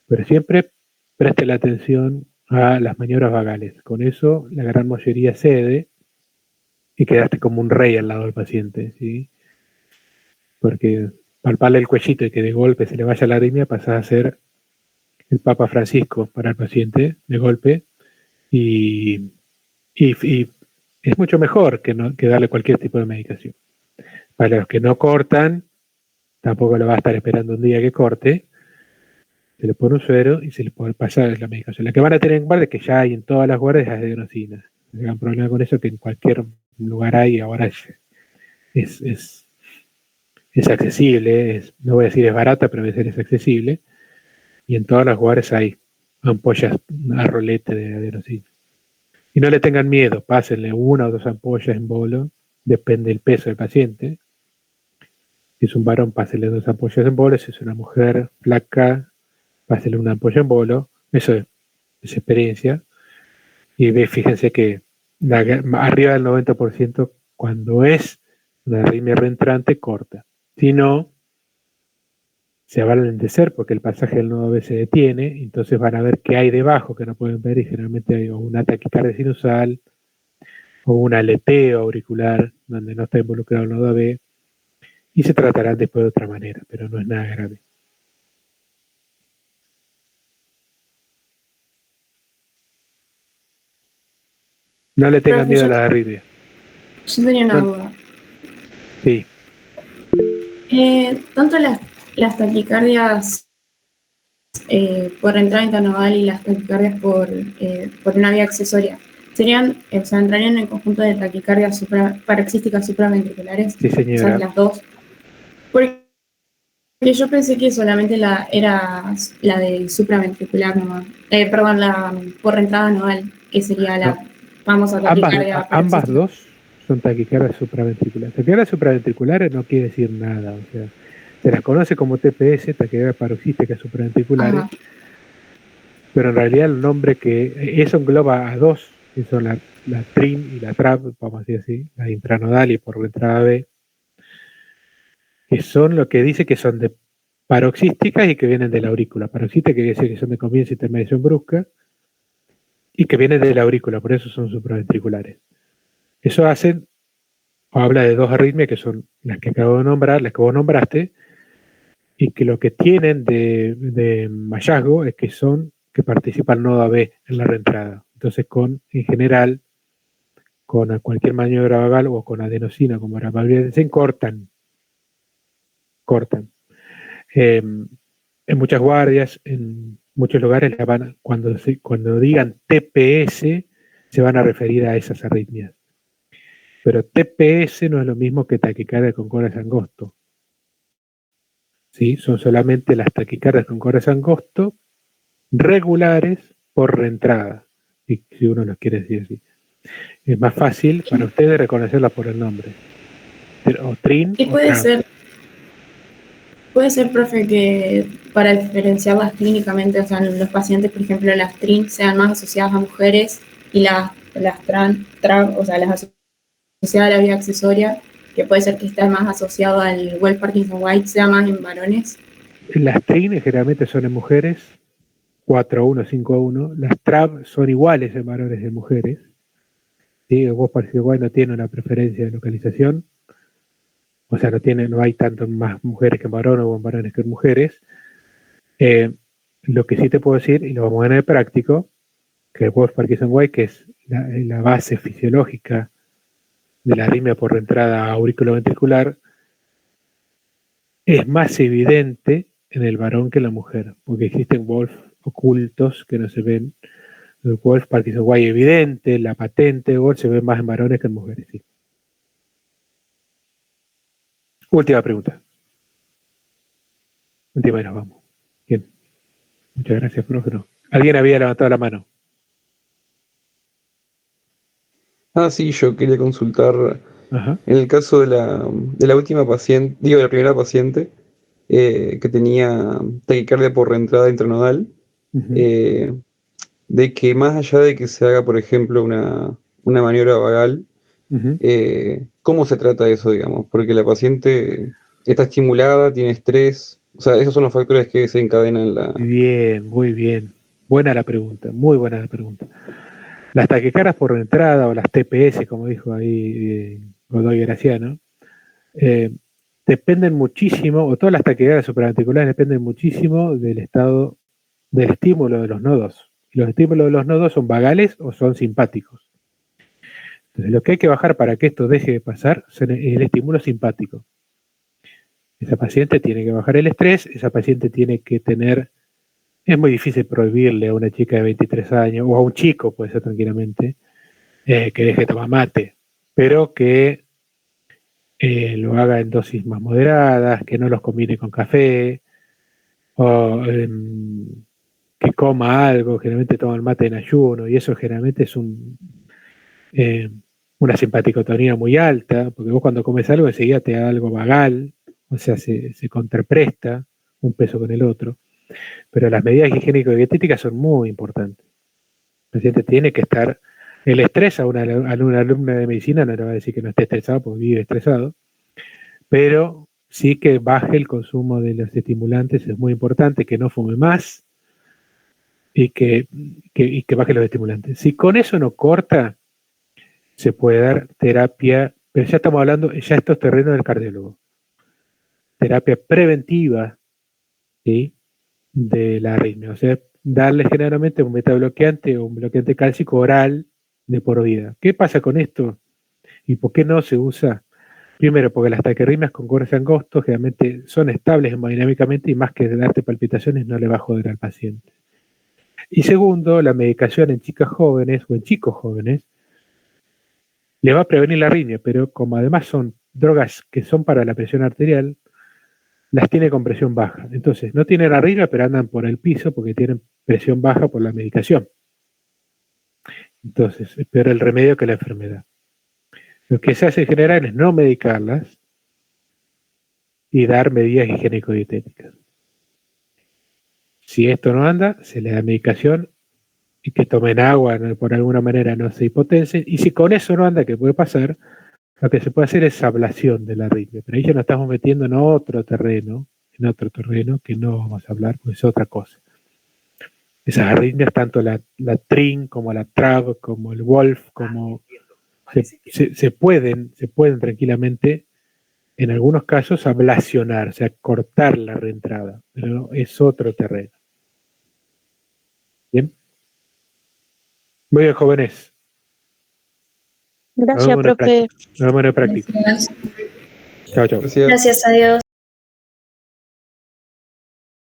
S1: Pero siempre preste la atención a las maniobras vagales. Con eso la gran mayoría cede y quedaste como un rey al lado del paciente, ¿sí? Porque palparle el cuellito y que de golpe se le vaya la arritmia pasa a ser el Papa Francisco para el paciente de golpe y es mucho mejor que darle cualquier tipo de medicación. Para los que no cortan, tampoco lo va a estar esperando un día que corte, se le pone un suero y se le puede pasar la medicación. La que van a tener en guardia es que ya hay en todas las guardias es adenosina. No tengan problema con eso, que en cualquier lugar hay, ahora es accesible, no voy a decir es barata, pero es accesible. Y en todas las guardias hay ampollas a rolete de adenosina. Y no le tengan miedo, pásenle 1 o 2 ampollas en bolo, depende del peso del paciente. Si es un varón, pásenle 2 ampollas en bolo, si es una mujer flaca, pásenle 1 ampolla en bolo, eso es experiencia. Y fíjense que arriba del 90% cuando es una arritmia reentrante corta. Si no, se va a lentecer porque el pasaje del nodo B se detiene, entonces van a ver qué hay debajo que no pueden ver y generalmente hay una taquicardia sinusal o un aleteo auricular donde no está involucrado el nodo B y se tratarán después de otra manera, pero no es nada grave. No le tengan miedo a las arritmias.
S4: Yo tenía una duda.
S1: Sí.
S4: Tanto las taquicardias por entrada intranodal y las taquicardias por una vía accesoria, ¿serían, o sea, entrarían en el conjunto de taquicardias paroxísticas supraventriculares?
S1: Sí, señora.
S4: O sea, las dos. Porque yo pensé que solamente era la de supraventricular nomás. Perdón, la por entrada nodal, que sería la famosa taquicardia.
S1: Ambas dos son taquicardias supraventriculares. Taquicardias supraventriculares no quiere decir nada, o sea, se las conoce como TPS, taquicardia paroxística supraventriculares, pero en realidad el nombre que eso engloba a dos, que son la TRIN y la TRAP, vamos a decir así, la intranodal y por entrada B, que son lo que dice que son de paroxísticas y que vienen de la aurícula. Paroxísticas que quiere decir que son de comienzo y intermediación brusca y que vienen de la aurícula, por eso son supraventriculares. Eso hacen, o habla de dos arritmias que son las que acabo de nombrar, las que vos nombraste, y que lo que tienen de hallazgo es que participa el nodo AB en la reentrada. Entonces, en general, con cualquier maniobra vagal o con adenosina, como era Valverde, cortan. En muchas guardias, en muchos lugares, cuando digan TPS, se van a referir a esas arritmias. Pero TPS no es lo mismo que taquicardia con corazón angosto. ¿Sí? Son solamente las taquicardias con corazón angosto regulares por reentrada, si uno los quiere decir así. Es más fácil para ustedes reconocerlas por el nombre. o trin
S4: Y
S1: o
S4: puede
S1: trab.
S4: ser, profe, que para diferenciarlas clínicamente, o sea, los pacientes, por ejemplo, las TRIN sean más asociadas a mujeres y las TRAB, o sea, las asociadas a la vía accesoria, que puede ser que esté más asociado al Well Parkinson White, sea más en varones.
S1: Las trin generalmente son en mujeres, 4-1, 5-1. Las trab son iguales en varones y en mujeres. ¿Sí? El Wolf Parkinson White no tiene una preferencia de localización. O sea, no hay tanto más mujeres que en varones o en varones que en mujeres. Lo que sí te puedo decir, y lo vamos a ver en el práctico, que el Wolf Parkinson White, que es la base fisiológica de la arritmia por entrada auriculoventricular, es más evidente en el varón que en la mujer, porque existen Wolf ocultos que no se ven. El Wolf Parkinson White evidente, la patente Wolf se ve más en varones que en mujeres. Sí. Última pregunta. Última y nos vamos. Bien. Muchas gracias, profe. No. ¿Alguien había levantado la mano?
S3: Sí, yo quería consultar
S1: Ajá.
S3: en el caso de la última paciente, digo, de la primera paciente que tenía taquicardia por reentrada intranodal,
S1: Uh-huh.
S3: eh, de que más allá de que se haga, por ejemplo, una maniobra vagal,
S1: Uh-huh.
S3: ¿cómo se trata eso, digamos? Porque la paciente está estimulada, tiene estrés, o sea, esos son los factores que se encadenan la...
S1: Bien, muy bien. Buena la pregunta, muy buena la pregunta. Las taquicardias por entrada o las TPS, como dijo ahí Godoy Graciano, dependen muchísimo, o todas las taquicardias supraventriculares dependen muchísimo del estado del estímulo de los nodos. Y los estímulos de los nodos son vagales o son simpáticos. Entonces, lo que hay que bajar para que esto deje de pasar es el estímulo simpático. Esa paciente tiene que bajar el estrés, esa paciente tiene que tener. Es muy difícil prohibirle a una chica de 23 años, o a un chico, puede ser tranquilamente, que deje de tomar mate, pero que lo haga en dosis más moderadas, que no los combine con café, o que coma algo, generalmente toma el mate en ayuno, y eso generalmente es una simpaticotonía muy alta, porque vos cuando comes algo enseguida te da algo vagal, o sea, se contrapresta un peso con el otro. Pero las medidas higiénico-dietéticas son muy importantes. El paciente tiene que estar. El estrés a una alumna de medicina no le va a decir que no esté estresado porque vive estresado, pero sí que baje el consumo de los estimulantes, es muy importante, que no fume más y que baje los estimulantes. Si con eso no corta, se puede dar terapia, pero ya estamos hablando, ya esto es terreno del cardiólogo. Terapia preventiva, ¿sí? De la arritmia, o sea, darle generalmente un metabloqueante o un bloqueante cálcico oral de por vida. ¿Qué pasa con esto? ¿Y por qué no se usa? Primero, porque las taquirritmias con corres angostos generalmente son estables hemodinámicamente y más que darte palpitaciones no le va a joder al paciente. Y segundo, la medicación en chicas jóvenes o en chicos jóvenes le va a prevenir la arritmia, pero como además son drogas que son para la presión arterial, las tiene con presión baja. Entonces, no tienen arritmia, pero andan por el piso porque tienen presión baja por la medicación. Entonces, es peor el remedio que la enfermedad. Lo que se hace en general es no medicarlas y dar medidas higiénico-dietéticas. Si esto no anda, se le da medicación y que tomen agua, ¿no? Por alguna manera no se hipotensen. Y si con eso no anda, ¿qué puede pasar? Lo que se puede hacer es ablación de la arritmia. Pero ahí ya nos estamos metiendo en otro terreno que no vamos a hablar, pues es otra cosa. Esas arritmias, tanto la TRIN como la TRAB, como el WOLF, como se pueden tranquilamente, en algunos casos, ablacionar, o sea, cortar la reentrada, pero es otro terreno. ¿Bien? Muy bien, jóvenes.
S2: Gracias, profe.
S1: Nos vemos en el práctico.
S4: Gracias.
S1: Chao, chao.
S3: Gracias.
S4: Gracias a Dios.